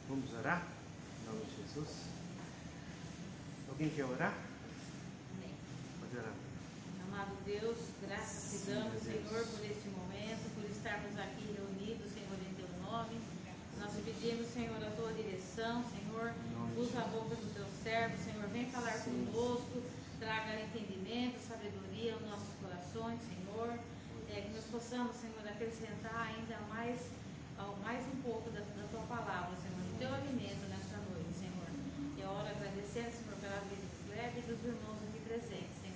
Vamos orar? Em nome de Jesus. Alguém quer orar? Amém. Pode orar. Amado Deus, graças te damos, Senhor, por este momento, por estarmos aqui reunidos, Senhor, em teu nome. Nós te pedimos, Senhor, a tua direção, Senhor, usa a boca do teu servo, Senhor, vem falar conosco, traga entendimento, sabedoria aos nossos corações, Senhor, que nós possamos, Senhor, acrescentar ainda mais um pouco da tua palavra, Senhor, do teu alimento nesta noite, Senhor. E eu oro agradecendo, Senhor, pela vida do Kleber e dos irmãos aqui presentes, Senhor.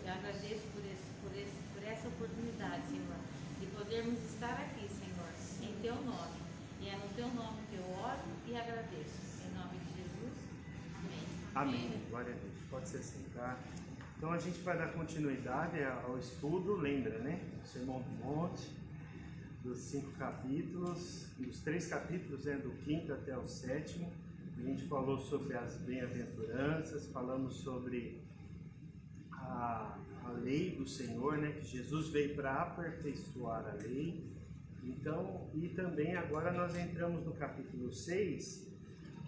Eu agradeço por essa oportunidade, Senhor, de podermos estar aqui, Senhor, em teu nome. E é no teu nome que eu oro e agradeço. Em nome de Jesus. Amém. Amém. Glória a Deus. Pode se sentar. Então a gente vai dar continuidade ao estudo, lembra, né? O Sermão do Monte, dos 5 capítulos, dos 3 capítulos, né? Do 5º até o 7º. A gente falou sobre as bem-aventuranças, falamos sobre a lei do Senhor, né? Que Jesus veio para aperfeiçoar a lei. Então, e também agora nós entramos no capítulo 6,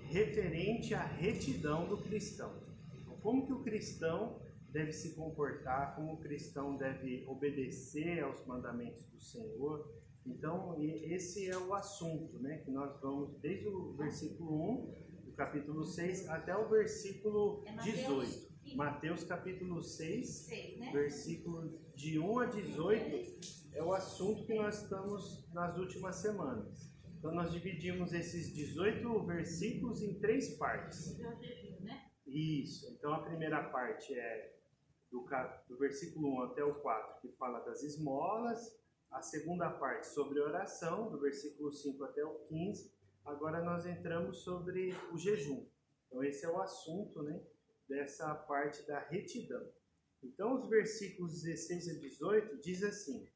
referente à retidão do cristão. Então, como que o cristão deve se comportar, como o cristão deve obedecer aos mandamentos do Senhor. Então, esse é o assunto, né? Que nós vamos desde o versículo 1 do capítulo 6 até o versículo 18. Mateus capítulo 6, né? versículo de 1 a 18, é o assunto que nós estamos nas últimas semanas. Então nós dividimos esses 18 versículos em 3 partes. Isso, então a primeira parte é do versículo 1 até o 4, que fala das esmolas. A segunda parte sobre oração, do versículo 5 até o 15. Agora nós entramos sobre o jejum. Então esse é o assunto, né, dessa parte da retidão. Então os versículos 16 a 18 diz assim: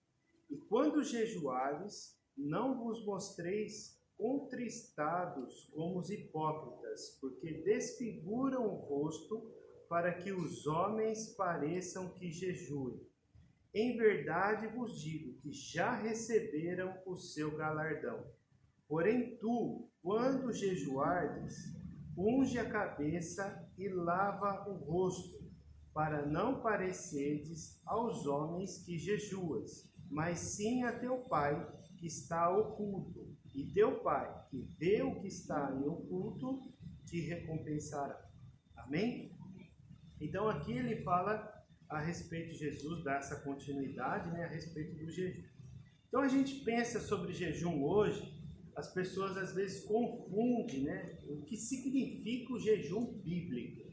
E quando jejuares, não vos mostreis contristados como os hipócritas, porque desfiguram o rosto para que os homens pareçam que jejuem. Em verdade vos digo que já receberam o seu galardão. Porém tu, quando jejuardes, unge a cabeça e lava o rosto, para não parecerdes aos homens que jejuas, mas sim a teu Pai que está oculto. E teu Pai, que vê o que está em oculto, te recompensará. Amém? Então aqui ele fala a respeito de Jesus, dá essa continuidade, né, a respeito do jejum. Então a gente pensa sobre jejum hoje, as pessoas às vezes confundem, né, o que significa o jejum bíblico.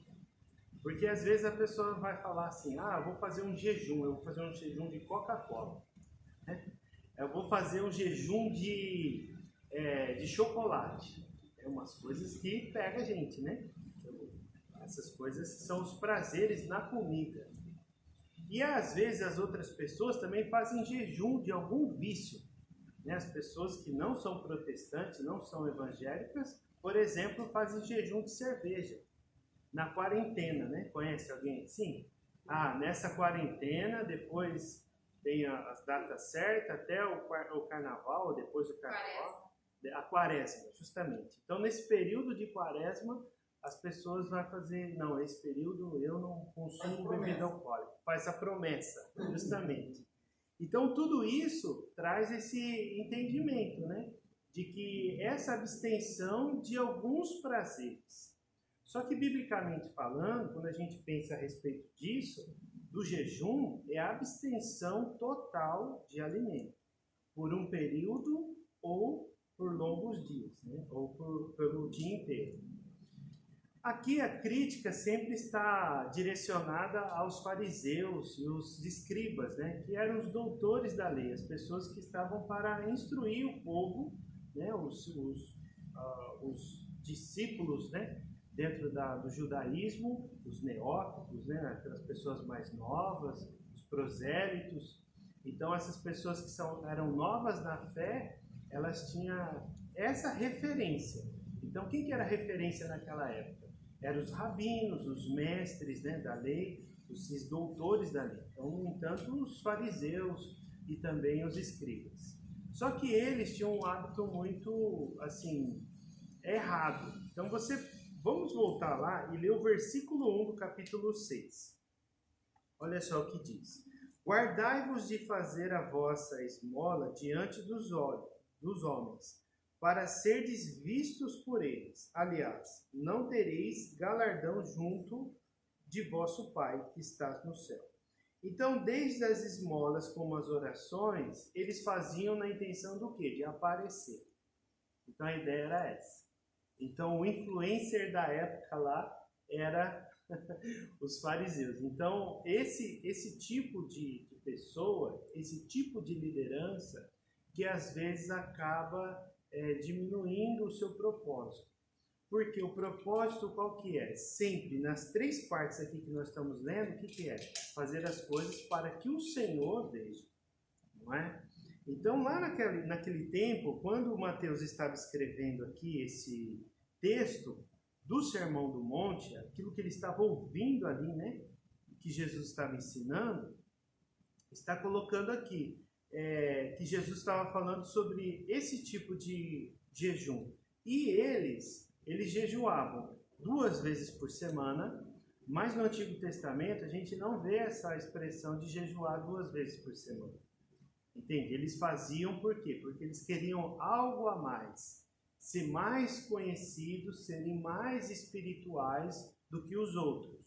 Porque às vezes a pessoa vai falar assim: eu vou fazer um jejum, eu vou fazer um jejum de Coca-Cola, né? Eu vou fazer um jejum de chocolate. É umas coisas que pega a gente, né? Essas coisas são os prazeres na comida. E às vezes as outras pessoas também fazem jejum de algum vício, né? As pessoas que não são protestantes, não são evangélicas, por exemplo, fazem jejum de cerveja na quarentena, né? Conhece alguém assim? Nessa quarentena, depois tem as datas certas, até o carnaval, depois do carnaval, a quaresma, justamente. Então, nesse período de quaresma, as pessoas vão fazer, não, esse período eu não consumo bebida alcoólica. Faz a promessa, justamente. Então, tudo isso traz esse entendimento, né? De que essa abstenção de alguns prazeres. Só que, biblicamente falando, quando a gente pensa a respeito disso, do jejum, é a abstenção total de alimento, por um período ou por longos dias, né? Ou pelo dia inteiro. Aqui a crítica sempre está direcionada aos fariseus e os escribas, né? Que eram os doutores da lei, as pessoas que estavam para instruir o povo, né? Os discípulos, né? Dentro do judaísmo, os neófitos, né? Aquelas pessoas mais novas, os prosélitos. Então essas pessoas que eram novas na fé, elas tinham essa referência. Então quem que era referência naquela época? Eram os rabinos, os mestres, né, da lei, os doutores da lei. Então, no entanto, os fariseus e também os escribas. Só que eles tinham um hábito muito, assim, é errado. Então vamos voltar lá e ler o versículo 1 do capítulo 6. Olha só o que diz. Guardai-vos de fazer a vossa esmola diante dos homens, para serdes vistos por eles. Aliás, não tereis galardão junto de vosso Pai que está no céu. Então, desde as esmolas como as orações, eles faziam na intenção do quê? De aparecer. Então, a ideia era essa. Então, o influencer da época lá era os fariseus. Então, esse tipo de pessoa, esse tipo de liderança, que às vezes acaba diminuindo o seu propósito. Porque o propósito qual que é? Sempre, nas 3 partes aqui que nós estamos lendo, o que é? Fazer as coisas para que o Senhor veja, não é? Então, lá naquele tempo, quando Mateus estava escrevendo aqui esse texto do Sermão do Monte, aquilo que ele estava ouvindo ali, né? Que Jesus estava ensinando, está colocando aqui, que Jesus estava falando sobre esse tipo de jejum. E eles jejuavam 2 vezes por semana, mas no Antigo Testamento a gente não vê essa expressão de jejuar 2 vezes por semana. Entende? Eles faziam por quê? Porque eles queriam algo a mais. Ser mais conhecidos, serem mais espirituais do que os outros.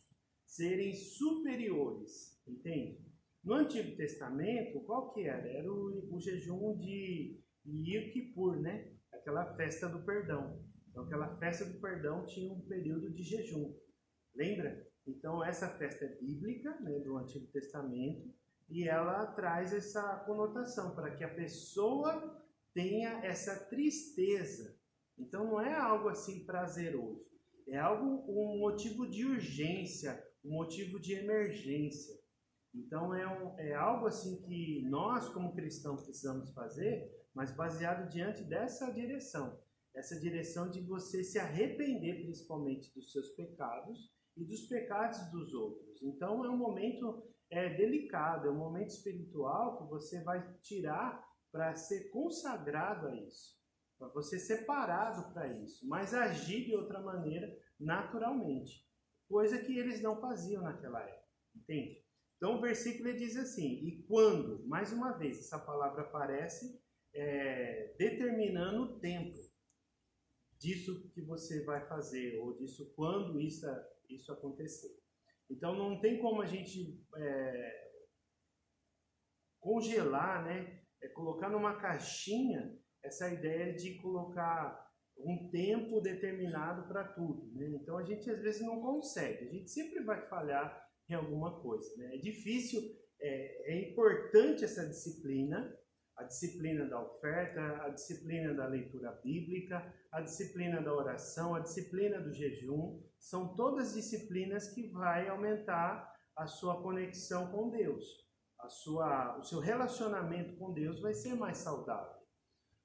Serem superiores. Entende? No Antigo Testamento, qual que era? Era o jejum de Yom Kippur, né? Aquela festa do perdão. Então, aquela festa do perdão tinha um período de jejum. Lembra? Então, essa festa é bíblica, né, do Antigo Testamento, e ela traz essa conotação para que a pessoa tenha essa tristeza. Então, não é algo assim prazeroso. É algo, um motivo de urgência, um motivo de emergência. Então, é algo assim que nós, como cristãos, precisamos fazer, mas baseado diante dessa direção. Essa direção de você se arrepender principalmente dos seus pecados e dos pecados dos outros. Então é um momento delicado, é um momento espiritual que você vai tirar para ser consagrado a isso, para você ser separado para isso, mas agir de outra maneira naturalmente, coisa que eles não faziam naquela época, entende? Então o versículo diz assim, e quando, mais uma vez, essa palavra aparece determinando o tempo disso que você vai fazer, ou disso quando isso acontecer. Então não tem como a gente congelar, né? Colocar numa caixinha essa ideia de colocar um tempo determinado para tudo, né? Então a gente às vezes não consegue, a gente sempre vai falhar em alguma coisa, né? É difícil, é importante essa disciplina, a disciplina da oferta, a disciplina da leitura bíblica, a disciplina da oração, a disciplina do jejum, são todas disciplinas que vai aumentar a sua conexão com Deus. O seu relacionamento com Deus vai ser mais saudável.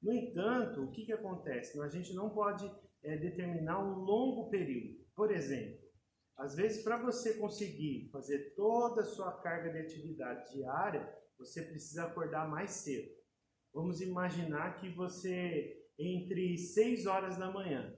No entanto, o que acontece? A gente não pode determinar um longo período. Por exemplo, às vezes para você conseguir fazer toda a sua carga de atividade diária, você precisa acordar mais cedo. Vamos imaginar que você entre 6 horas da manhã,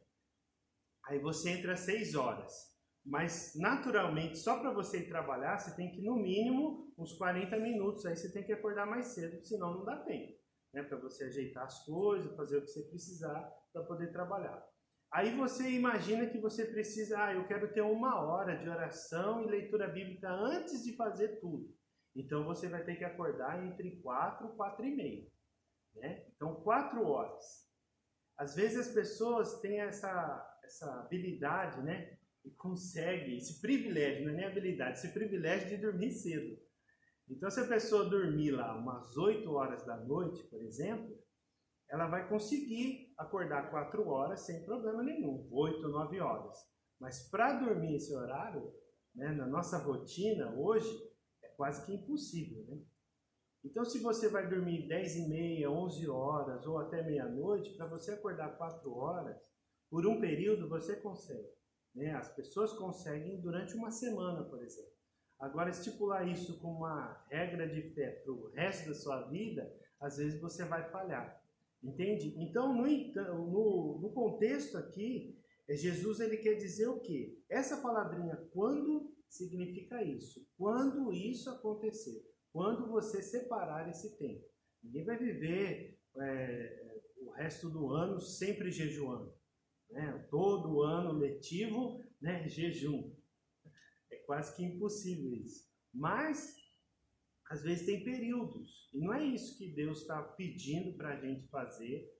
aí você entra às 6 horas, mas naturalmente só para você ir trabalhar você tem que no mínimo uns 40 minutos, aí você tem que acordar mais cedo, senão não dá tempo, né, para você ajeitar as coisas, fazer o que você precisar para poder trabalhar. Aí você imagina que você precisa, eu quero ter 1 hora de oração e leitura bíblica antes de fazer tudo. Então você vai ter que acordar entre 4 e 4 e meia. Né? Então 4 horas. Às vezes as pessoas têm essa habilidade, né? E conseguem esse privilégio, não é nem habilidade, esse privilégio de dormir cedo. Então se a pessoa dormir lá umas 8 horas da noite, por exemplo, ela vai conseguir acordar 4 horas sem problema nenhum, 8, 9 horas. Mas para dormir esse horário, né, na nossa rotina hoje, é quase que impossível, né? Então, se você vai dormir 10 e meia, 11 horas ou até meia-noite, para você acordar 4 horas, por um período você consegue. Né? As pessoas conseguem durante uma semana, por exemplo. Agora, estipular isso como uma regra de fé para o resto da sua vida, às vezes você vai falhar. Entende? Então, no contexto aqui, Jesus ele quer dizer o quê? Essa palavrinha quando significa isso. Quando isso acontecer. Quando você separar esse tempo. Ninguém vai viver o resto do ano sempre jejuando. Né? Todo ano letivo, né? Jejum. É quase que impossível isso. Mas, às vezes tem períodos. E não é isso que Deus está pedindo para a gente fazer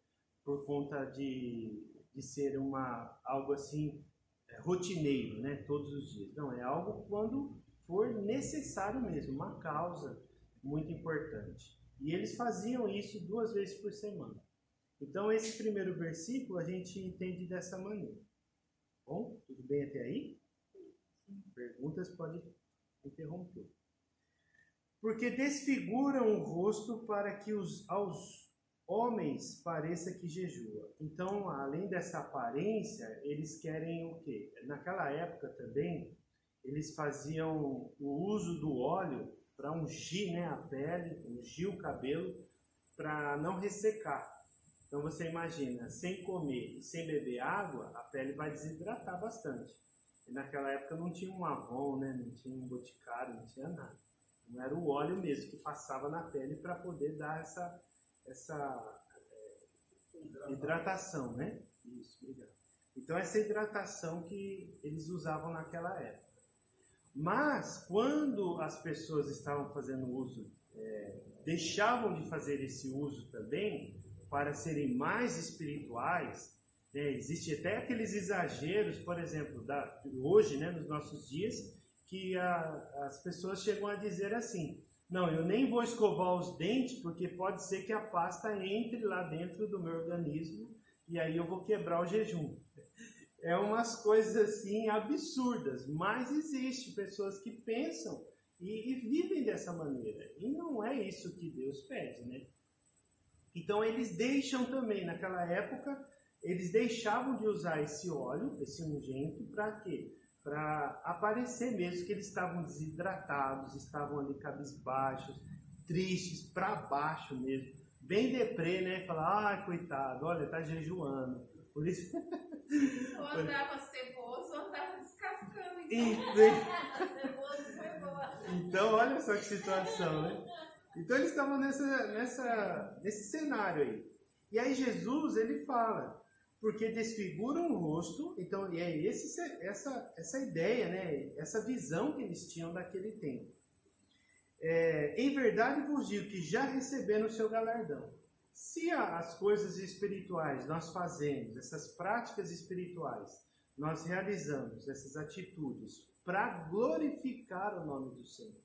por conta de ser algo assim rotineiro, né? Todos os dias. Não, é algo quando for necessário mesmo, uma causa muito importante. E eles faziam isso 2 vezes por semana. Então, esse primeiro versículo a gente entende dessa maneira. Bom, tudo bem até aí? Perguntas pode interromper. Porque desfiguram o rosto para que aos homens pareça que jejua. Então, além dessa aparência, eles querem o quê? Naquela época também, eles faziam o uso do óleo para ungir, né, a pele, ungir o cabelo, para não ressecar. Então você imagina, sem comer e sem beber água, a pele vai desidratar bastante. E naquela época não tinha um Avon, né, não tinha um Boticário, não tinha nada. Não era o óleo mesmo que passava na pele para poder dar essa hidratação, né? Isso, obrigado. Então essa hidratação que eles usavam naquela época. Mas quando as pessoas estavam fazendo uso, deixavam de fazer esse uso também para serem mais espirituais, né? Existe até aqueles exageros, por exemplo, hoje, né, nos nossos dias, que as pessoas chegam a dizer assim: não, eu nem vou escovar os dentes porque pode ser que a pasta entre lá dentro do meu organismo e aí eu vou quebrar o jejum. É umas coisas assim absurdas, mas existe pessoas que pensam e vivem dessa maneira. E não é isso que Deus pede, né? Então eles deixam também, naquela época, eles deixavam de usar esse óleo, esse ungento, para quê? Para aparecer mesmo que eles estavam desidratados, estavam ali cabisbaixos, tristes, para baixo mesmo. Bem deprê, né? Falar, coitado, olha, tá jejuando. Por isso... Ou andava ceboso, ou andava descascando. Então, olha só que situação, né? Então, eles estavam nesse cenário aí. E aí, Jesus, ele fala, porque desfiguram o rosto, então, e é essa ideia, né? Essa visão que eles tinham daquele tempo. Em verdade vos digo que já receberam o seu galardão. Se as coisas espirituais nós fazemos, essas práticas espirituais, nós realizamos essas atitudes para glorificar o nome do Senhor.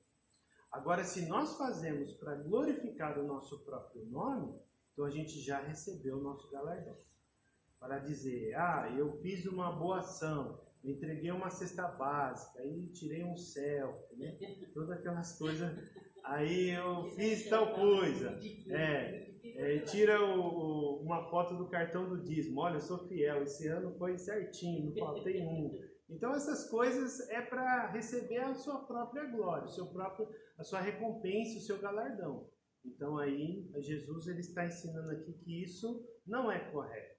Agora, se nós fazemos para glorificar o nosso próprio nome, então a gente já recebeu o nosso galardão. Para dizer, eu fiz uma boa ação, entreguei uma cesta básica, aí tirei um selfie, né? Todas aquelas coisas, aí eu fiz tal coisa. Tira uma foto do cartão do dízimo. Olha, eu sou fiel, esse ano foi certinho, não faltei um. Então essas coisas é para receber a sua própria glória, a sua recompensa, o seu galardão. Então aí Jesus ele está ensinando aqui que isso não é correto.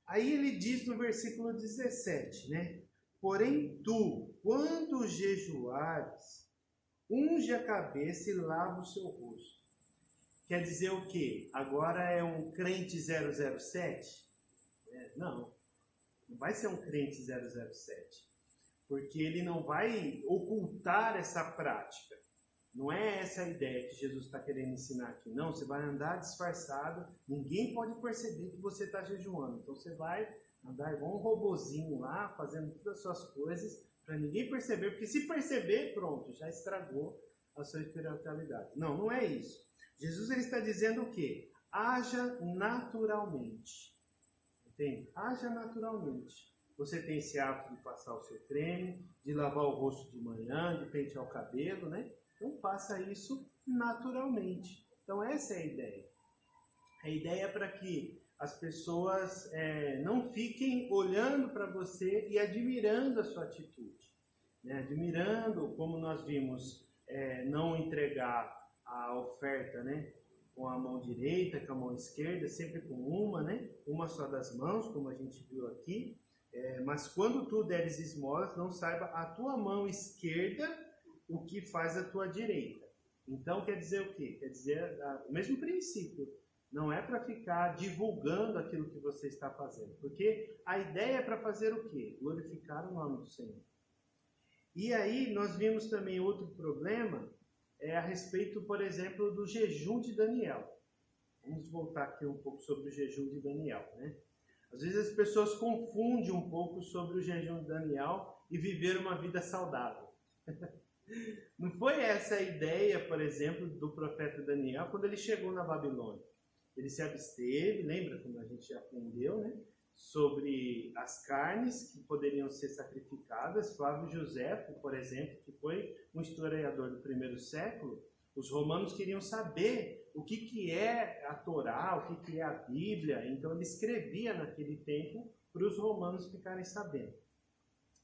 Aí ele diz no versículo 17, né? Porém tu, quando jejuares, unge a cabeça e lava o seu rosto. Quer dizer o quê? Agora é um crente 007? Não vai ser um crente 007. Porque ele não vai ocultar essa prática. Não é essa a ideia que Jesus está querendo ensinar aqui. Não, você vai andar disfarçado, ninguém pode perceber que você está jejuando. Então você vai andar igual um robozinho lá, fazendo todas as suas coisas, para ninguém perceber, porque se perceber, pronto, já estragou a sua espiritualidade. Não, não é isso. Jesus ele está dizendo o quê? Haja naturalmente. Entende? Haja naturalmente. Você tem esse hábito de passar o seu creme, de lavar o rosto de manhã, de pentear o cabelo, né? Então faça isso naturalmente. Então essa é a ideia. A ideia é para que as pessoas não fiquem olhando para você e admirando a sua atitude. Né? Admirando, como nós vimos, não entregar a oferta, né? com a mão direita, com a mão esquerda, sempre com uma, né? Uma só das mãos, como a gente viu aqui. Mas quando tu deres esmolas, não saiba a tua mão esquerda o que faz a tua direita. Então quer dizer o quê? Quer dizer o mesmo princípio. Não é para ficar divulgando aquilo que você está fazendo. Porque a ideia é para fazer o quê? Glorificar o nome do Senhor. E aí nós vimos também outro problema, a respeito, por exemplo, do jejum de Daniel. Vamos voltar aqui um pouco sobre o jejum de Daniel, né? Às vezes as pessoas confundem um pouco sobre o jejum de Daniel e viver uma vida saudável. Não foi essa a ideia, por exemplo, do profeta Daniel quando ele chegou na Babilônia. Ele se absteve, lembra como a gente já aprendeu, né? Sobre as carnes que poderiam ser sacrificadas. Flávio Joséfo, por exemplo, que foi um historiador do primeiro século, os romanos queriam saber o que é a Torá, o que é a Bíblia. Então ele escrevia naquele tempo para os romanos ficarem sabendo.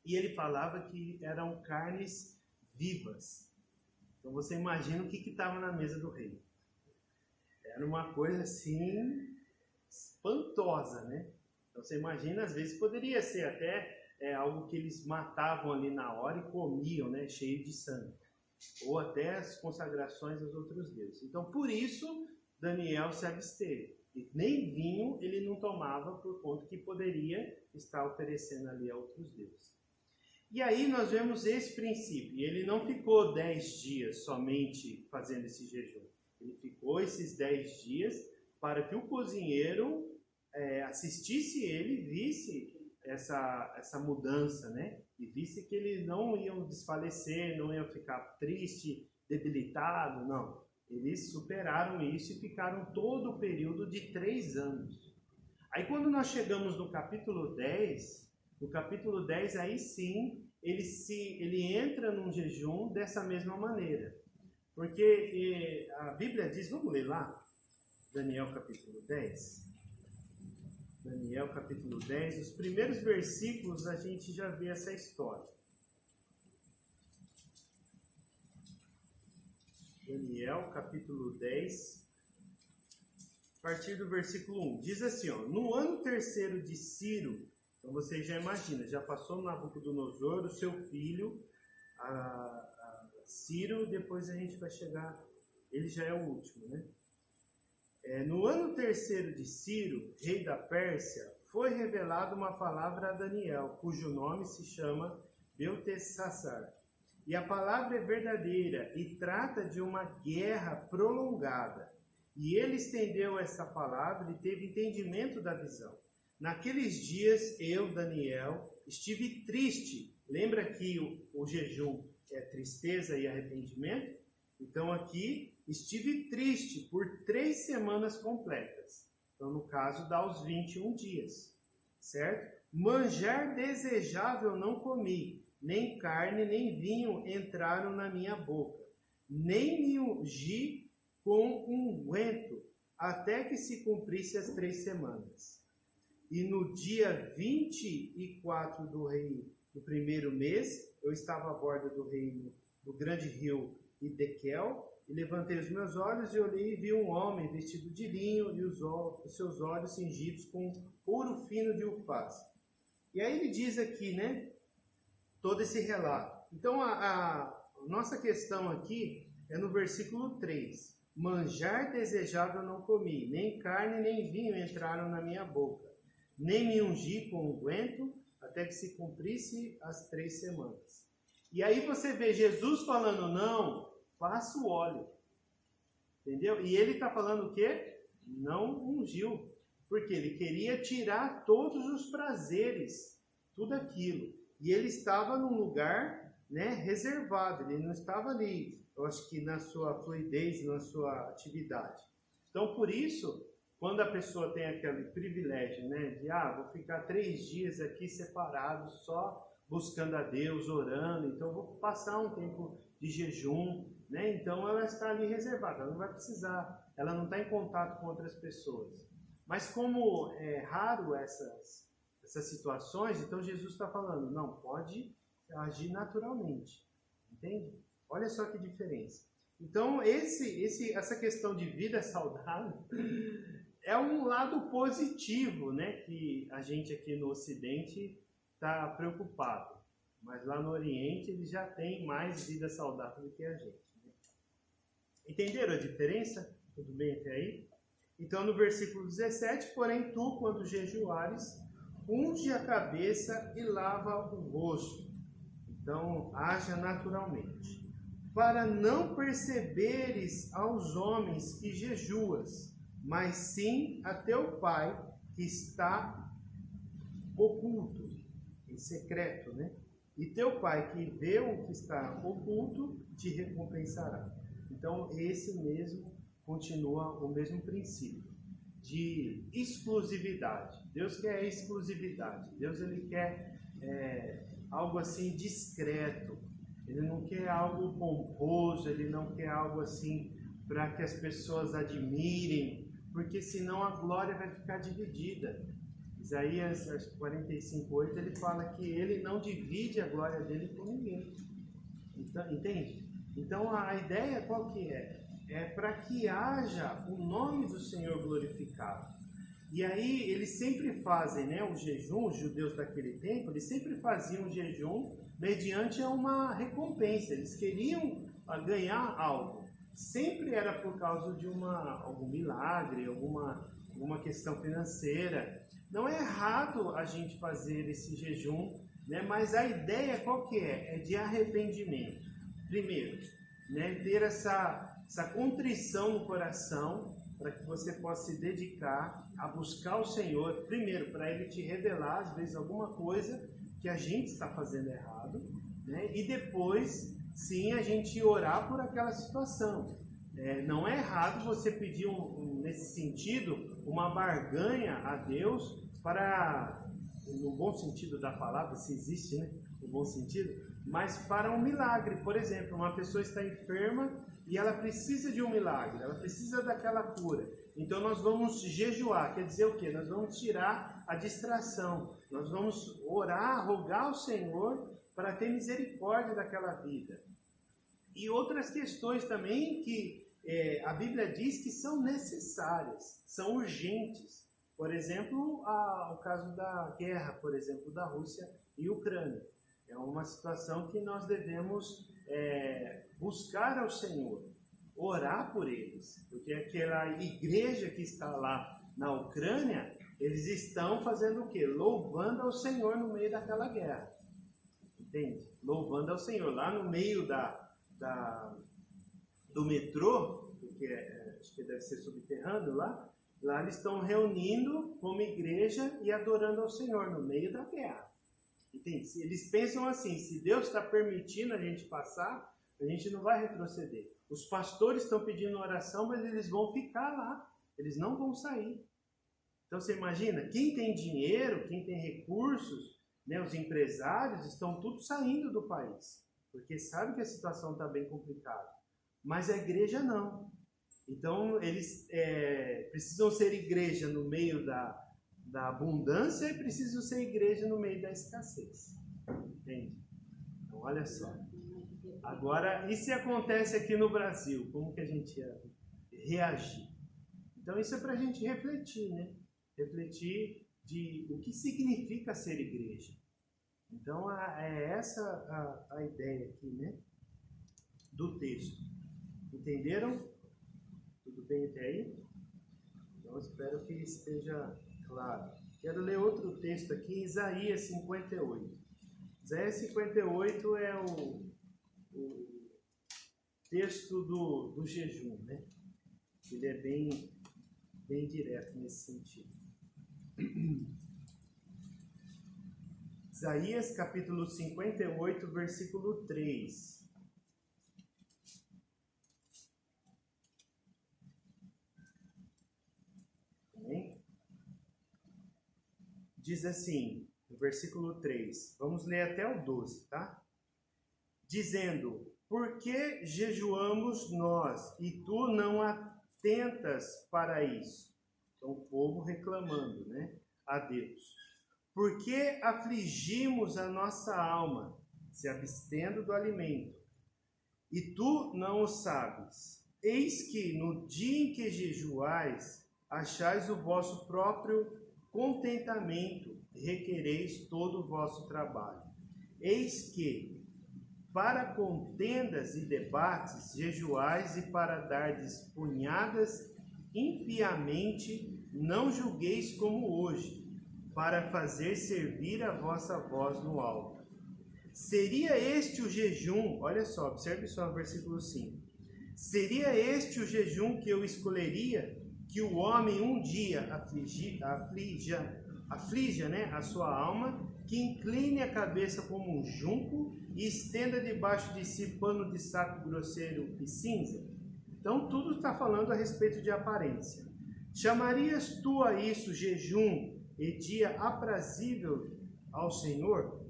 E ele falava que eram carnes vivas. Então você imagina o que estava na mesa do rei. Era uma coisa assim espantosa, né? Então você imagina, às vezes poderia ser até algo que eles matavam ali na hora e comiam, né? Cheio de sangue. Ou até as consagrações aos outros deuses. Então por isso Daniel se absteve. E nem vinho ele não tomava por conta que poderia estar oferecendo ali a outros deuses. E aí nós vemos esse princípio. E ele não ficou 10 dias somente fazendo esse jejum. Ele ficou esses 10 dias para que o cozinheiro assistisse ele e visse essa mudança, né? E visse que eles não iam desfalecer, não iam ficar triste, debilitado, não. Eles superaram isso e ficaram todo o período de 3 anos. Aí quando nós chegamos no capítulo 10, aí sim, ele entra num jejum dessa mesma maneira. Porque a Bíblia diz, vamos ler lá, Daniel capítulo 10. Daniel capítulo 10, os primeiros versículos a gente já vê essa história. Daniel capítulo 10, a partir do versículo 1. Diz assim, ó, no ano terceiro de Ciro, então você já imagina, já passou Nabucodonosor, o seu filho, Ciro, depois a gente vai chegar, ele já é o último, né? No ano terceiro de Ciro, rei da Pérsia, foi revelada uma palavra a Daniel, cujo nome se chama Belteshazzar. E a palavra é verdadeira e trata de uma guerra prolongada. E ele estendeu essa palavra e teve entendimento da visão. Naqueles dias, eu, Daniel, estive triste. Lembra que o jejum é tristeza e arrependimento? Então aqui, estive triste por 3 semanas completas. Então no caso dá os 21 dias, certo? Manjar desejável não comi, nem carne nem vinho entraram na minha boca, nem me ungi com unguento, até que se cumprisse as 3 semanas. E no dia 24 do primeiro mês, eu estava à borda do reino do grande rio Idequel, e levantei os meus olhos e olhei e vi um homem vestido de linho e os seus olhos cingidos com ouro fino de ufaz. E aí ele diz aqui, né, todo esse relato. Então a nossa questão aqui é no versículo 3. Manjar desejável não comi, nem carne nem vinho entraram na minha boca, nem me ungi com unguento, até que se cumprisse as 3 semanas. E aí você vê Jesus falando, não, faça o óleo. Entendeu? E ele está falando o quê? Não ungiu. Porque ele queria tirar todos os prazeres, tudo aquilo. E ele estava num lugar, né, reservado. Ele não estava ali, eu acho que na sua fluidez, na sua atividade. Então, por isso, quando a pessoa tem aquele privilégio, né, de, vou ficar 3 dias aqui separado, só buscando a Deus, orando, então vou passar um tempo de jejum, né? Então ela está ali reservada, ela não vai precisar, ela não está em contato com outras pessoas. Mas como é raro essas situações, então Jesus está falando, não, pode agir naturalmente, entende? Olha só que diferença. Então, essa questão de vida saudável é um lado positivo, né, que a gente aqui no Ocidente está preocupado. Mas lá no Oriente eles já têm mais vida saudável do que a gente. Né? Entenderam a diferença? Tudo bem até aí? Então, no versículo 17, porém tu, quando jejuares, unge a cabeça e lava o rosto. Então, haja naturalmente. Para não perceberes aos homens que jejuas, mas sim a teu Pai que está oculto, em secreto, né? E teu Pai que vê o que está oculto te recompensará. Então, esse mesmo continua o mesmo princípio de exclusividade. Deus quer exclusividade. Deus ele quer algo assim discreto. Ele não quer algo pomposo. Ele não quer algo assim para que as pessoas admirem, porque senão a glória vai ficar dividida. Isaías 45:8 ele fala que ele não divide a glória dele com ninguém. Então, entende? Então a ideia qual que é? É para que haja o nome do Senhor glorificado. E aí eles sempre fazem, né, o jejum, os judeus daquele tempo, eles sempre faziam o jejum mediante uma recompensa. Eles queriam ganhar algo. Sempre era por causa de algum milagre, alguma questão financeira. Não é errado a gente fazer esse jejum, né, mas a ideia qual que é? É de arrependimento. Primeiro, né, ter essa contrição no coração, para que você possa se dedicar a buscar o Senhor, primeiro, para Ele te revelar, às vezes, alguma coisa que a gente está fazendo errado, né? E depois, sim, a gente orar por aquela situação. Não é errado você pedir, nesse sentido, uma barganha a Deus para, no bom sentido da palavra, se existe, né? No bom sentido, mas para um milagre. Por exemplo, uma pessoa está enferma e ela precisa de um milagre, ela precisa daquela cura. Então nós vamos jejuar, quer dizer o quê? Nós vamos tirar a distração, nós vamos orar, rogar ao Senhor para ter misericórdia daquela vida. E outras questões também que a Bíblia diz que são necessárias, são urgentes. Por exemplo, o caso da guerra, por exemplo, da Rússia e Ucrânia. É uma situação que nós devemos buscar ao Senhor, orar por eles, porque aquela igreja que está lá na Ucrânia, eles estão fazendo o quê? Louvando ao Senhor no meio daquela guerra, entende? Louvando ao Senhor, lá no meio do metrô, porque acho que deve ser subterrâneo lá eles estão reunindo como igreja e adorando ao Senhor no meio da guerra. Entende? Eles pensam assim, se Deus está permitindo a gente passar, a gente não vai retroceder. Os pastores estão pedindo oração, mas eles vão ficar lá, eles não vão sair. Então você imagina, quem tem dinheiro, quem tem recursos, né, os empresários estão tudo saindo do país, porque sabe que a situação está bem complicada, mas a igreja não. Então eles precisam ser igreja no meio da abundância e precisam ser igreja no meio da escassez. Entende? Então olha só. Agora, e se acontece aqui no Brasil? Como que a gente ia reagir? Então isso é para a gente refletir, né? Refletir de o que significa ser igreja. Então é essa a ideia aqui, né? Do texto. Entenderam? Tudo bem até aí? Então espero que esteja claro. Quero ler outro texto aqui, Isaías 58. Isaías 58 é o texto do jejum, né? Ele é bem direto nesse sentido. Isaías capítulo 58, versículo 3. Diz assim, no versículo 3, vamos ler até o 12, tá? Dizendo, por que jejuamos nós e tu não atentas para isso? Então o povo reclamando, né, a Deus. Por que afligimos a nossa alma, se abstendo do alimento? e tu não o sabes. Eis que no dia em que jejuais, achais o vosso próprio contentamento, requereis todo o vosso trabalho. Eis que, para contendas e debates, jejuais, e para dardes punhadas impiamente, não julgueis como hoje, para fazer servir a vossa voz no alto. Seria este o jejum, olha só, observe só o versículo 5. Seria este o jejum que eu escolheria, que o homem um dia aflija, né, a sua alma, que incline a cabeça como um junco e estenda debaixo de si pano de saco grosseiro e cinza? Então tudo está falando a respeito de aparência. Chamarias tu a isso jejum e dia aprazível ao Senhor?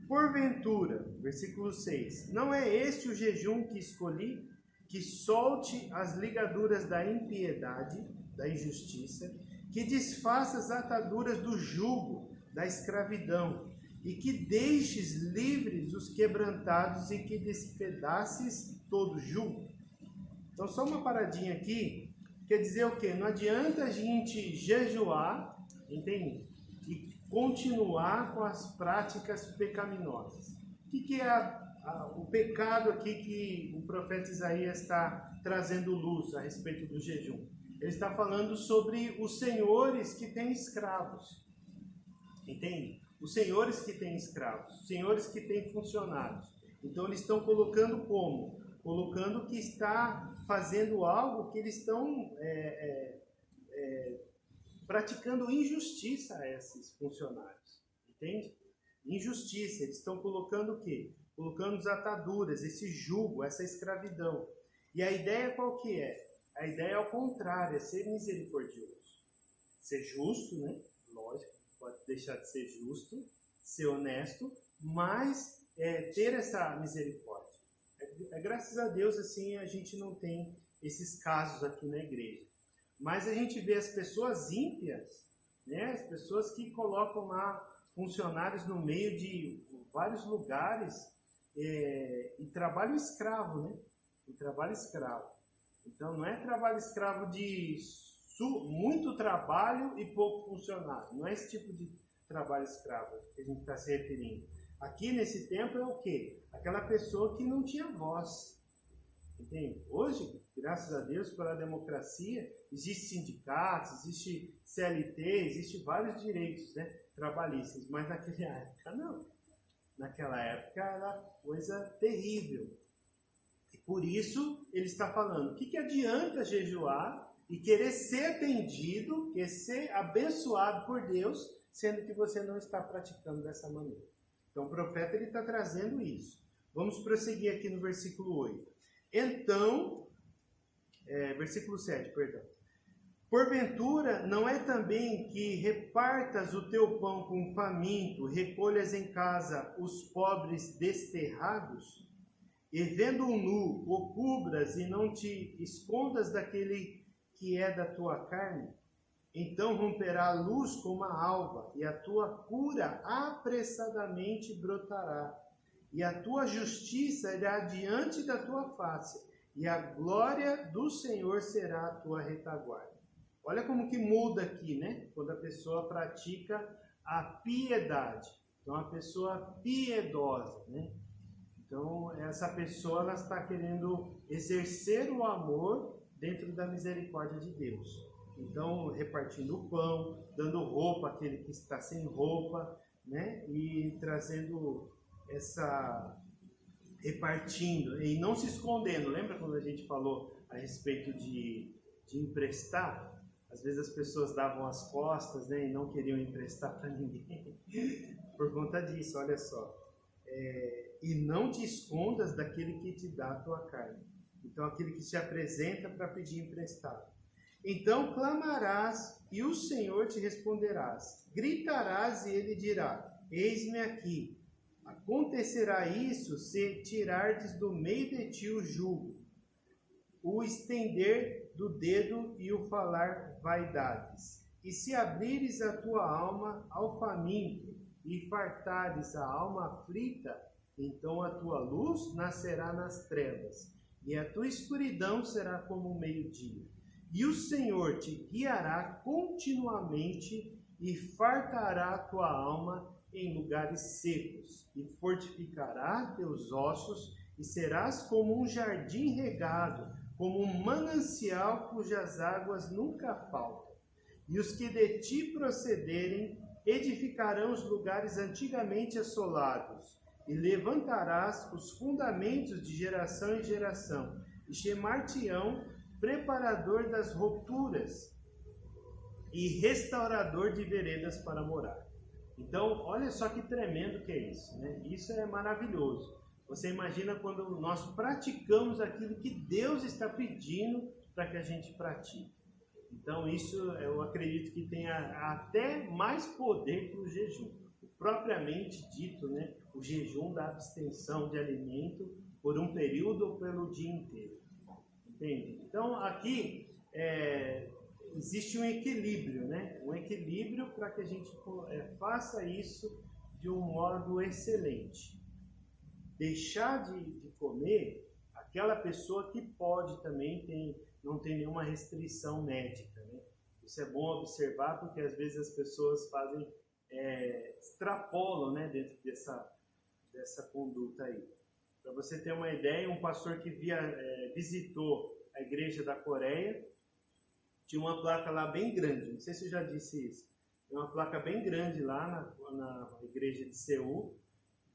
Porventura, versículo 6, não é este o jejum que escolhi, que solte as ligaduras da impiedade, da injustiça, que desfaça as ataduras do jugo, da escravidão, e que deixes livres os quebrantados e que despedaces todo jugo? Então, só uma paradinha aqui, quer dizer o quê? Não adianta a gente jejuar, entende? E continuar com as práticas pecaminosas. O que é o pecado aqui que o profeta Isaías está trazendo luz a respeito do jejum? Ele está falando sobre os senhores que têm escravos, entende? Os senhores que têm escravos, os senhores que têm funcionários. Então eles estão colocando como? Colocando que está fazendo algo que eles estão praticando injustiça a esses funcionários, entende? Injustiça, eles estão colocando o quê? Colocando as ataduras, esse jugo, essa escravidão. E a ideia qual que é? A ideia é ao contrário, é ser misericordioso. Ser justo, né? Lógico, pode deixar de ser justo, ser honesto, mas ter essa misericórdia. Graças a Deus, assim, a gente não tem esses casos aqui na igreja. Mas a gente vê as pessoas ímpias, né? As pessoas que colocam lá funcionários no meio de vários lugares e trabalho escravo, né? E trabalho escravo. Então não é trabalho escravo de muito trabalho e pouco funcionário. Não é esse tipo de trabalho escravo que a gente está se referindo. Aqui nesse tempo é o quê? Aquela pessoa que não tinha voz. Entende? Hoje, graças a Deus, pela democracia, existe sindicatos, existe CLT, existe vários direitos, né, trabalhistas, mas naquela época não. Naquela época era coisa terrível. E por isso ele está falando, o que adianta jejuar e querer ser atendido, querer ser abençoado por Deus, sendo que você não está praticando dessa maneira? Então o profeta ele está trazendo isso. Vamos prosseguir aqui no versículo 8. Então, versículo 7, perdão. Porventura, não é também que repartas o teu pão com o faminto, recolhas em casa os pobres desterrados? E vendo um nu, o cubras e não te escondas daquele que é da tua carne? Então romperá a luz como a alva, e a tua cura apressadamente brotará. E a tua justiça irá diante da tua face, e a glória do Senhor será a tua retaguarda. Olha como que muda aqui, né? Quando a pessoa pratica a piedade. Então, a pessoa piedosa, né? Então, essa pessoa ela está querendo exercer o amor dentro da misericórdia de Deus. Então, repartindo o pão, dando roupa àquele que está sem roupa, né? E trazendo repartindo e não se escondendo. Lembra quando a gente falou a respeito de emprestar? Às vezes as pessoas davam as costas, né, e não queriam emprestar para ninguém por conta disso, olha só. E não te escondas daquele que te dá a tua carne. Então aquele que se apresenta para pedir emprestado. Então clamarás e o Senhor te responderás. Gritarás e ele dirá, eis-me aqui. Acontecerá isso se tirardes do meio de ti o jugo, o estender do dedo e o falar vaidades. E se abrires a tua alma ao faminto e fartares a alma aflita, Então a tua luz nascerá nas trevas, e a tua escuridão será como o meio-dia. E o Senhor te guiará continuamente e fartará a tua alma em lugares secos, e fortificará teus ossos, e serás como um jardim regado, como um manancial cujas águas nunca faltam. E os que de ti procederem edificarão os lugares antigamente assolados, e levantarás os fundamentos de geração em geração, e chamar-te-ão preparador das rupturas e restaurador de veredas para morar. Então, olha só que tremendo que é isso, né? Isso é maravilhoso. Você imagina quando nós praticamos aquilo que Deus está pedindo para que a gente pratique. Então, isso eu acredito que tenha até mais poder que o jejum. Propriamente dito, né? O jejum da abstenção de alimento por um período ou pelo dia inteiro. Entende? Então, aqui existe um equilíbrio, né? Um equilíbrio para que a gente faça isso de um modo excelente. Deixar de comer aquela pessoa que pode também não tem nenhuma restrição médica, né? Isso é bom observar porque às vezes as pessoas extrapolam, né, dentro dessa conduta aí. Para você ter uma ideia, um pastor que visitou a igreja da Coreia, tinha uma placa lá bem grande, não sei se eu já disse isso, tem uma placa bem grande lá na igreja de Seul,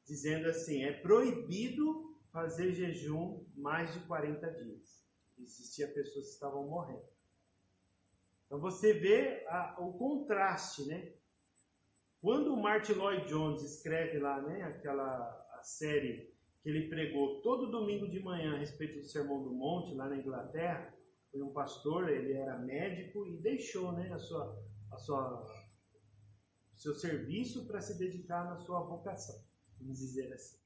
dizendo assim, é proibido fazer jejum mais de 40 dias. Existia pessoas que estavam morrendo. Então você vê o contraste, né? Quando o Martin Lloyd Jones escreve lá, né, a série que ele pregou todo domingo de manhã a respeito do Sermão do Monte, lá na Inglaterra, foi um pastor, ele era médico e deixou, né, seu serviço para se dedicar na sua vocação, vamos dizer assim.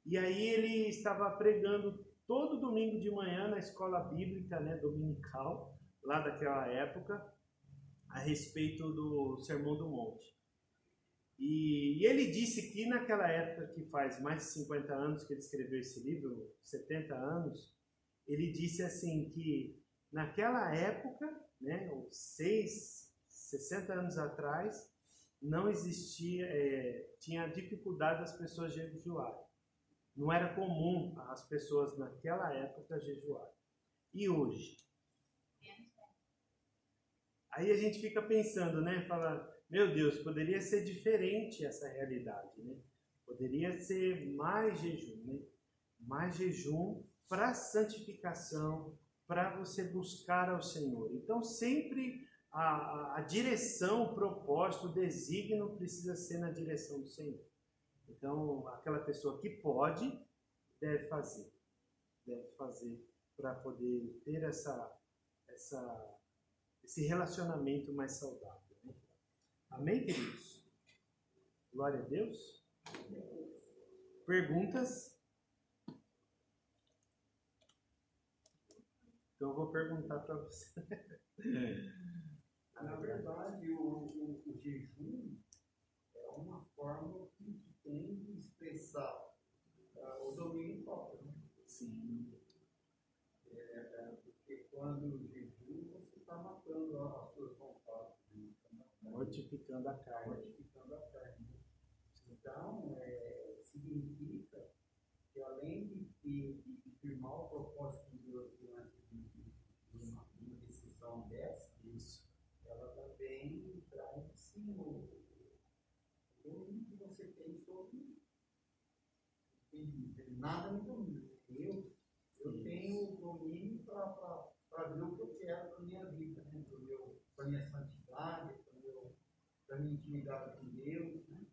E aí ele estava pregando todo domingo de manhã na escola bíblica, né, dominical, lá daquela época, a respeito do Sermão do Monte. E ele disse que naquela época, que faz mais de 50 anos que ele escreveu esse livro, 70 anos, ele disse assim que naquela época, né, 60 anos atrás, não existia, tinha dificuldade das pessoas jejuarem. Não era comum as pessoas naquela época jejuarem. E hoje? Aí a gente fica pensando, né, fala, meu Deus, poderia ser diferente essa realidade, né? Poderia ser mais jejum, né? Mais jejum para santificação, para você buscar ao Senhor. Então, sempre a direção, o propósito, o desígnio precisa ser na direção do Senhor. Então, aquela pessoa que pode, deve fazer para poder ter esse relacionamento mais saudável. Né? Amém, queridos? Glória a Deus. Perguntas? Então eu vou perguntar para você. Na verdade, o jejum é uma forma que a gente tem de expressar o domínio próprio. Né? Sim. Porque quando jejum, você está matando as suas vontades. Né? Mortificando a carne. Mortificando a carne. Então, significa que além de firmar o propósito de Deus diante de uma decisão dessa, ela também traz sim o domínio que você tem sobre nada me domina. Eu tenho o domínio para ver o que eu quero para a minha vida, né? Para a minha santidade, para a minha intimidade com Deus. Né?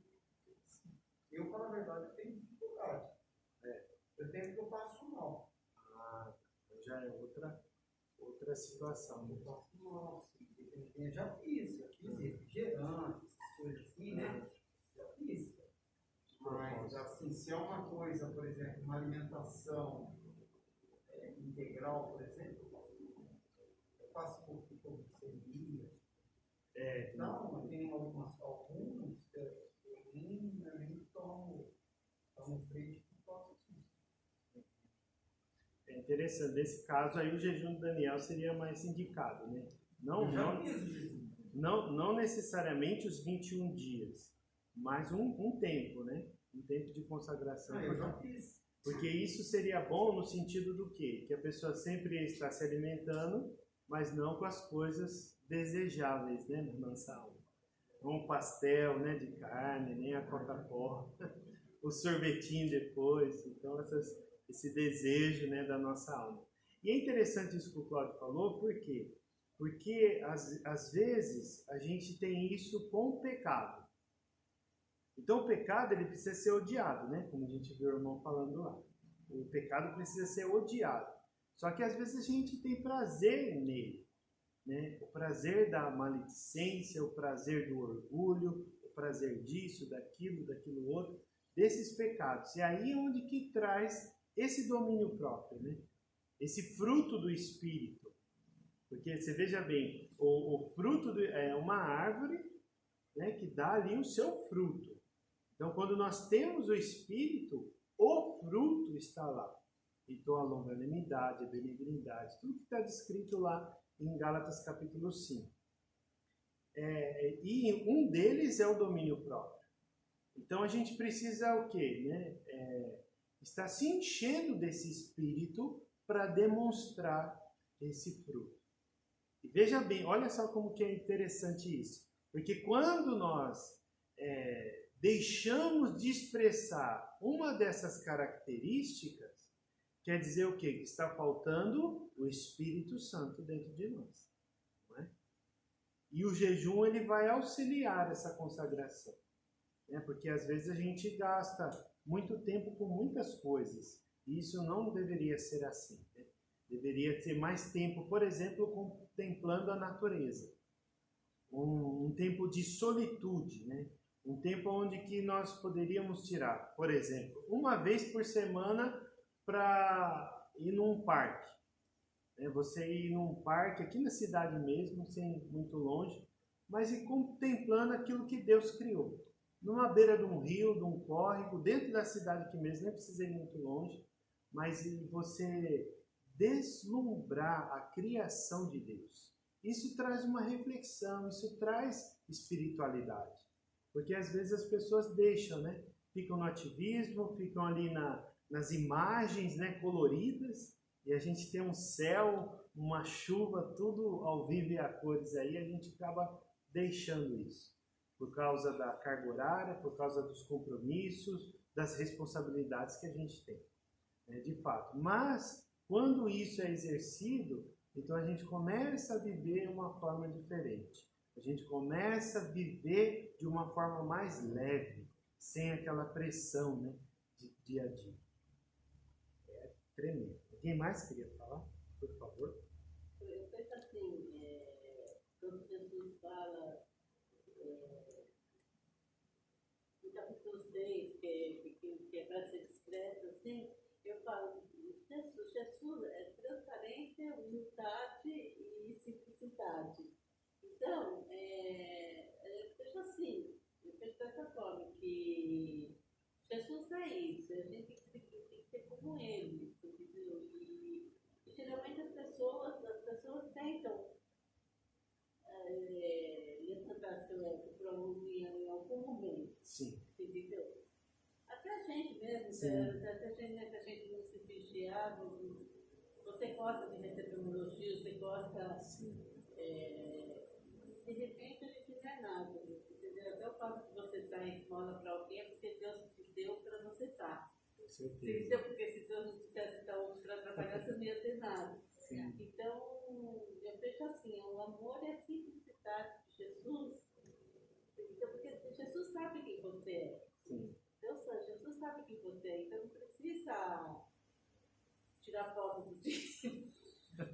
Eu, para a verdade, tenho dificuldade. Eu tenho que eu faço mal. Já é outra situação. Eu faço mal. Eu já fiz refrigerante, essas coisas assim, né? Já fiz. Mas, assim, se é uma coisa, por exemplo, uma alimentação integral, por exemplo, eu faço um pouco de glicemia. Então, eu tenho alguns que eu nem tomo frente interessante. Nesse caso aí o jejum de Daniel seria mais indicado, né? Não necessariamente os 21 dias, mas um tempo, né? Um tempo de consagração. Eu já fiz. Porque isso seria bom no sentido do quê? Que a pessoa sempre está se alimentando, mas não com as coisas desejáveis, né, na nossa alma. Não um pastel, né, de carne, nem a Coca-Cola, o sorvetinho depois. Então, esse desejo, né, da nossa alma. E é interessante isso que o Cláudio falou, por quê? Porque, às vezes, a gente tem isso com o pecado. Então, o pecado ele precisa ser odiado, né? Como a gente viu o irmão falando lá. O pecado precisa ser odiado. Só que, às vezes, a gente tem prazer nele. Né? O prazer da maledicência, o prazer do orgulho, o prazer disso, daquilo outro, desses pecados. E aí é onde que traz esse domínio próprio, né? Esse fruto do Espírito. Porque você veja bem, o fruto é uma árvore, né, que dá ali o seu fruto. Então, quando nós temos o Espírito, o fruto está lá. Então, a longanimidade, a benignidade, tudo que está descrito lá em Gálatas capítulo 5. E um deles é o domínio próprio. Então, a gente precisa o quê? Né? Estar se enchendo desse Espírito para demonstrar esse fruto. E veja bem, olha só como que é interessante isso. Porque quando nós deixamos de expressar uma dessas características, quer dizer o quê? Que está faltando o Espírito Santo dentro de nós. Não é? E o jejum ele vai auxiliar essa consagração. Né? Porque às vezes a gente gasta muito tempo com muitas coisas. E isso não deveria ser assim. Né? Deveria ter mais tempo, por exemplo, contemplando a natureza. Um tempo de solitude, né? Um tempo onde que nós poderíamos tirar, por exemplo, uma vez por semana para ir num parque. Você ir num parque aqui na cidade mesmo, sem muito longe, mas ir contemplando aquilo que Deus criou. Numa beira de um rio, de um córrego, dentro da cidade aqui mesmo, nem precisa ir muito longe, mas você deslumbrar a criação de Deus. Isso traz uma reflexão, isso traz espiritualidade. Porque às vezes as pessoas deixam, né? Ficam no ativismo, ficam ali nas imagens, né, coloridas, e a gente tem um céu, uma chuva, tudo ao vivo e a cores aí, a gente acaba deixando isso. Por causa da carga horária, por causa dos compromissos, das responsabilidades que a gente tem, né, de fato. Mas, quando isso é exercido, então a gente começa a viver de uma forma diferente. A gente começa a viver de uma forma mais leve, sem aquela pressão, né, de dia a dia. É tremendo. Alguém mais queria falar? Por favor. Eu penso assim, quando Jesus fala no capítulo 6, que é para ser discreto, assim, eu falo, Jesus é transparência, humildade e simplicidade. Então, eu vejo assim, eu vejo dessa forma, que Jesus é isso, a gente tem que ser como Ele, entendeu? E geralmente as pessoas tentam levantar seu ego para em algum momento, Sim. entendeu? Até a gente mesmo, até a gente não se vigiar, você gosta de receber um elogio, você gosta... de repente a gente não é nada, entendeu? Até o fato de você estar em esmola para alguém é porque Deus te deu para você estar. Entendeu? Porque se Deus não tivesse estar outro para trabalhar, você não ia ter nada. Sim. Então, eu vejo assim, o amor e a simplicidade de Jesus, então, porque Jesus sabe quem você é. Sim. Jesus sabe quem você é, então não precisa tirar foto do dízimo. Não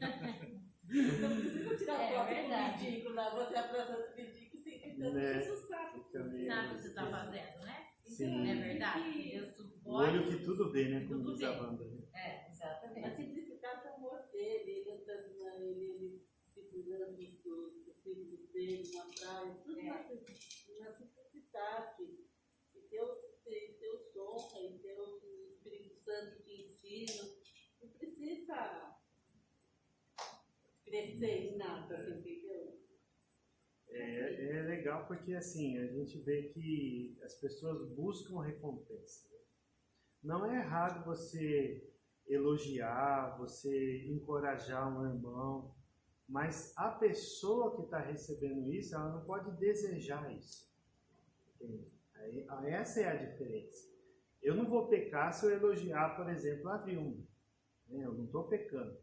precisa tirar foto do ridículo, você abraçando o ridículo, então Jesus sabe. Sabe o que você está fazendo, né? Sim. É verdade. Deus tudo O pode. olho que tudo vê, né? Como Tudo diz a vê. banda. Né? Exatamente. A simplicidade é o amor dele, ele precisando dos filhos dele na praia, tudo na simplicidade. E Deus honra, e Deus, o Espírito Santo te ensina. Não precisa porque assim, a gente vê que as pessoas buscam recompensa. Não é errado você elogiar, você encorajar um irmão, mas a pessoa que está recebendo isso, ela não pode desejar isso. Essa é a diferença. Eu não vou pecar se eu elogiar, por exemplo, a Vilma. Eu não estou pecando.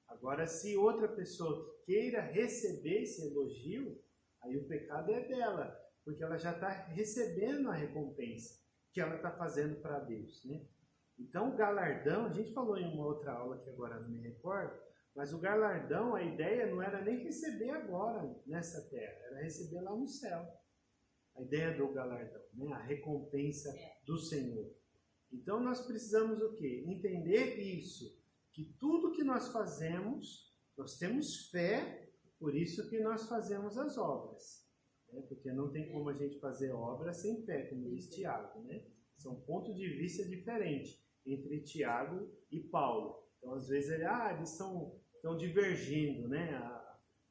Agora, se outra pessoa queira receber esse elogio, aí o pecado é dela, porque ela já está recebendo a recompensa que ela está fazendo para Deus, né? Então, o galardão, a gente falou em uma outra aula que agora não me recordo, mas o galardão, a ideia não era nem receber agora nessa terra, era receber lá no céu. A ideia do galardão, né? A recompensa do Senhor. Então, nós precisamos o quê? Entender isso, que tudo que nós fazemos, nós temos fé, por isso que nós fazemos as obras. Né? Porque não tem como a gente fazer obra sem fé, como diz Tiago. Né? São pontos de vista diferentes entre Tiago e Paulo. Então, às vezes, eles estão divergindo, né?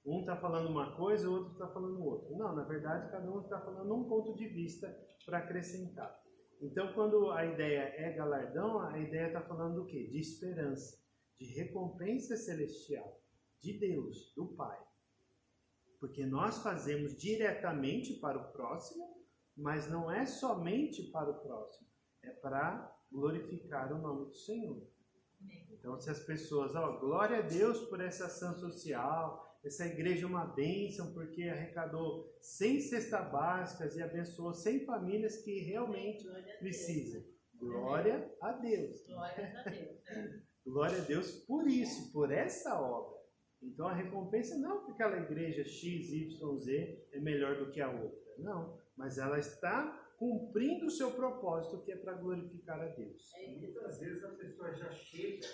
Um está falando uma coisa, o outro está falando outra. Não, na verdade, cada um está falando um ponto de vista para acrescentar. Então, quando a ideia é galardão, a ideia está falando do quê? De esperança, de recompensa celestial, de Deus, do Pai. Porque nós fazemos diretamente para o próximo, mas não é somente para o próximo, é para glorificar o nome do Senhor. Então, se as pessoas, glória a Deus por essa ação social, essa igreja é uma bênção porque arrecadou 100 cestas básicas e abençoou 100 famílias que realmente precisam. Glória a Deus. Glória a Deus. Glória a Deus por isso, por essa obra. Então a recompensa não porque aquela igreja X, Y, Z é melhor do que a outra. Não, mas ela está cumprindo o seu propósito, que é para glorificar a Deus. Muitas vezes a pessoa já chega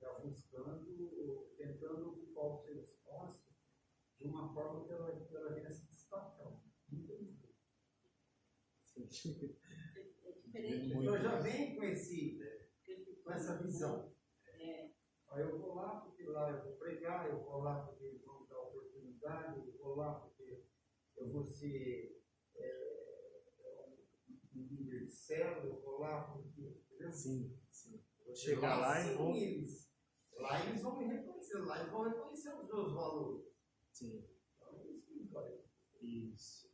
já buscando, tentando ocupar o seu espaço de uma forma que ela venha se destacar. A pessoa já vem com essa visão. Aí eu vou lá porque lá eu vou pregar, eu vou lá porque eles vão dar oportunidade, eu vou lá porque eu vou ser um líder de célula, eu vou lá porque... Sim. Vou chegar lá e vou... Lá eles vão me reconhecer, lá eles vão reconhecer os meus valores. Sim. Então é isso que vai. Isso.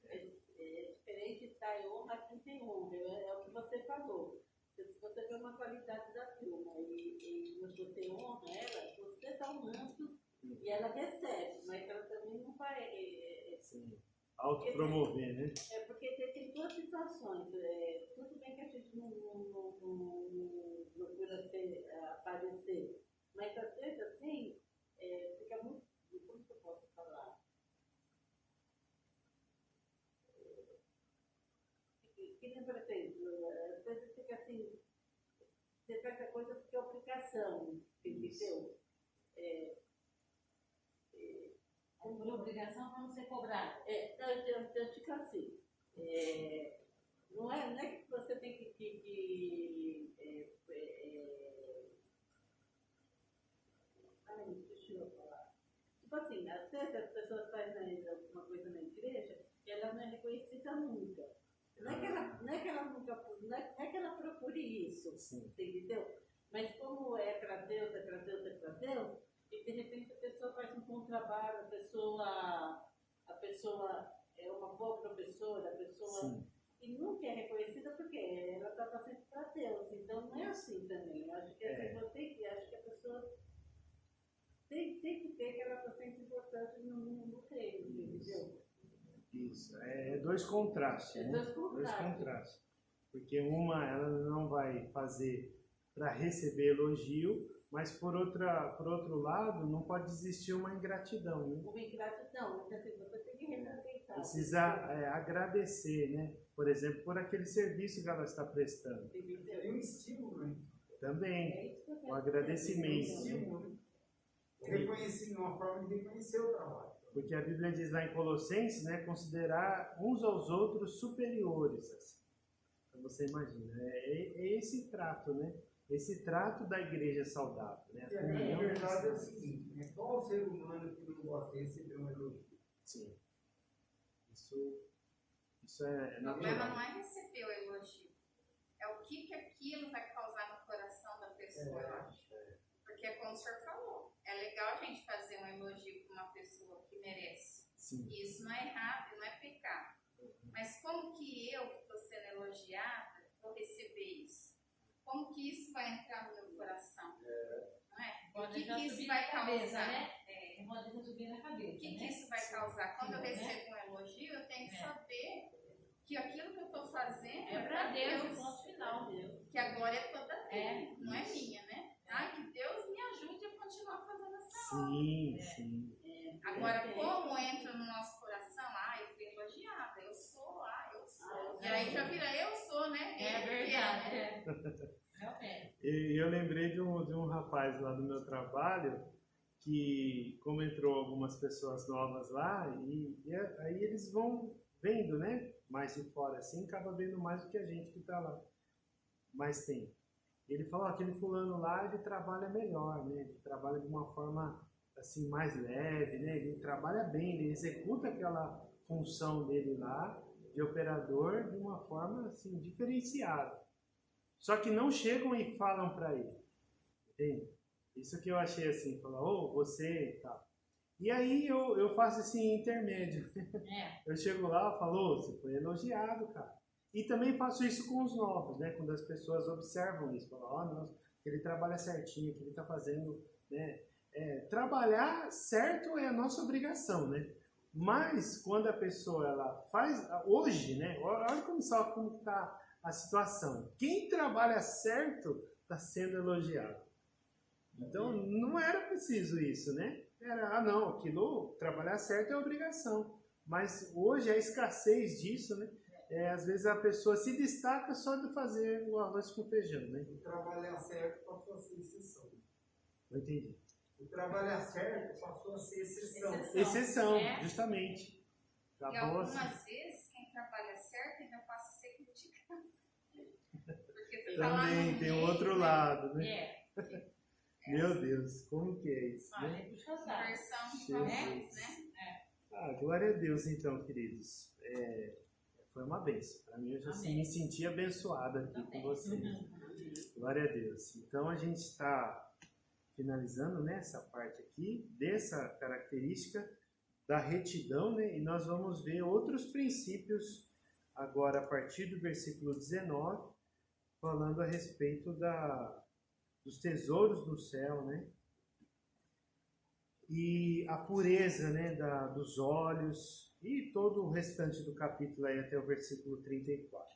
É diferente de dar honra a quem tem honra, é o que você falou. Se você vê uma qualidade da turma e você honra ela, você dá um manto e ela recebe, mas ela também não vai. Sim. Autopromover, né? É porque tem duas situações. Tudo bem que a gente não procura aparecer, mas às vezes assim, fica muito. Como que eu posso falar? Que nem, por exemplo, às vezes fica assim, você faz a coisa porque é obrigação, entendeu? Por obrigação para não ser cobrado. Eu digo assim, não é que você tem que deixa eu falar. Tipo assim, às vezes as pessoas fazem alguma coisa na igreja e ela não é reconhecida nunca. Não é que ela procure isso, entendeu? Mas como é para Deus, e de repente a pessoa faz um bom trabalho, a pessoa é uma boa professora, e nunca é reconhecida porque ela está fazendo para Deus. Então não é assim também. Eu acho que a pessoa tem que ter que ela está sendo importante no treino, entendeu? Isso. É dois contrastes, né? Dois contrastes. Porque uma ela não vai fazer para receber elogio, mas por outro lado, não pode existir uma ingratidão, né? Uma ingratidão, você tem que respeitar. Precisa agradecer, né? Por exemplo, por aquele serviço que ela está prestando. É um estímulo, né? Também, o agradecimento. É um estímulo, né? Uma forma de reconhecer o trabalho. Porque a Bíblia diz lá em Colossenses, né? Considerar uns aos outros superiores. Assim. Então você imagina, é esse trato, né? esse trato da igreja saudável, né? E a grande verdade é o seguinte, né? Qual ser humano que não gosta de receber um elogio? Sim. Isso é O problema natural. não é receber o elogio, é o que aquilo vai causar no coração da pessoa, eu acho. Porque é como o senhor falou, é legal a gente fazer um elogio para uma pessoa que merece. Sim. E isso não é errado, não é pecado. Mas como que eu, que estou sendo elogiada, vou receber isso? Como que isso vai entrar no meu coração? Não é? O que isso vai causar? Né? Pode subir na cabeça. O que isso vai causar? Quando eu recebo um elogio, eu tenho que saber que aquilo que eu estou fazendo é para Deus, ponto final. Que a glória é toda dele, não é minha, né? Ai, que Deus me ajude a continuar fazendo essa obra. Sim. Agora, como entra no nosso coração? Eu fui elogiada, eu sou. E aí já vira eu sou, né? É verdade. Eu lembrei de um rapaz lá do meu trabalho que, como entrou algumas pessoas novas lá, e aí eles vão vendo, né? Mais de fora assim, acaba vendo mais do que a gente que está lá mais tempo. Ele falou, aquele fulano lá, ele trabalha melhor, né? Ele trabalha de uma forma assim mais leve, né? Ele trabalha bem, ele executa aquela função dele lá de operador de uma forma assim diferenciada. Só que não chegam e falam para ele, entende? Isso que eu achei assim, falar, você e tal. E aí eu faço assim intermédio. Eu chego lá e falo, você foi elogiado, cara. E também faço isso com os novos, né? Quando as pessoas observam isso, falam, nossa, ele trabalha certinho, que ele está fazendo, né? Trabalhar certo é a nossa obrigação, né? Mas quando a pessoa ela faz hoje, né? Olha como está a situação. Quem trabalha certo está sendo elogiado. Então não era preciso isso, né? Era não, aquilo trabalhar certo é obrigação. Mas hoje a escassez disso, né? Às vezes a pessoa se destaca só de fazer o arroz com feijão, né? O trabalhar certo passou a ser exceção. Não entendi. O trabalhar certo passou a ser exceção. Exceção, justamente. E algumas vezes, quem trabalha certo ainda passa a ser criticado. Porque você também tem o outro lado, né? Meu Deus, como que é isso? Né? Versão de famílias, né? Glória a Deus, então, queridos. Foi uma bênção. Para mim, eu já me senti abençoada aqui com vocês. Glória a Deus. Então, a gente está finalizando, né, essa parte aqui, dessa característica da retidão, né, e nós vamos ver outros princípios agora a partir do versículo 19, falando a respeito dos tesouros do céu, né, e a pureza, né, dos olhos, e todo o restante do capítulo aí até o versículo 34.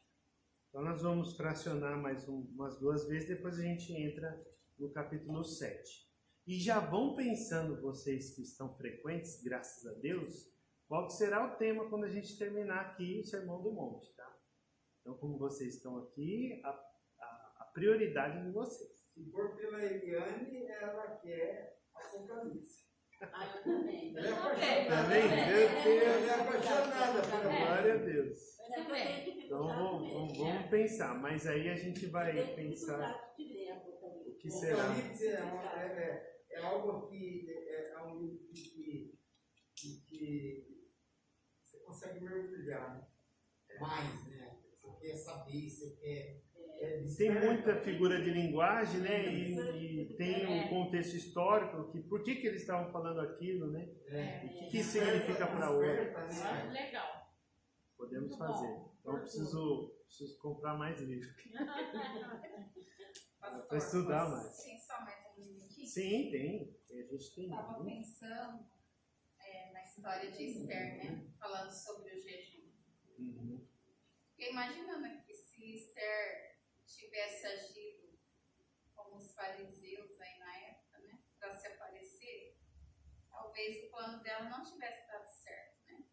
Então nós vamos fracionar mais umas duas vezes, depois a gente entra no capítulo 7. E já vão pensando, vocês que estão frequentes, graças a Deus, qual será o tema quando a gente terminar aqui o Sermão do Monte, tá? Então, como vocês estão aqui, a prioridade de vocês. Se for pela Eliane, ela quer Apocalipse. Eu também. Ela é apaixonada. Também? Meu Deus! Ela é apaixonada pela Glória a Deus. Também. Então, vamos pensar, mas aí a gente vai pensar o que será. Apocalipse é algo que é um livro que você consegue mergulhar, né? Mais, né? Você quer saber, você quer... Tem muita figura de linguagem, né? E tem um contexto histórico, que por que eles estavam falando aquilo, né? O que significa para outro. Legal. Podemos fazer. Então eu preciso comprar mais livro. Para estudar mais. Tem só mais um minutinho? Sim, tem. A gente tem. Estava pensando na história de Esther, né? Falando sobre o jejum. Fiquei imaginando que se Esther tivesse agido como os fariseus aí na época, né? Para se aparecer, talvez o plano dela não tivesse dado certo, né?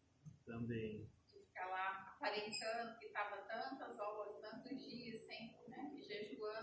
Também. De ficar lá aparentando que estava tantas horas, tantos dias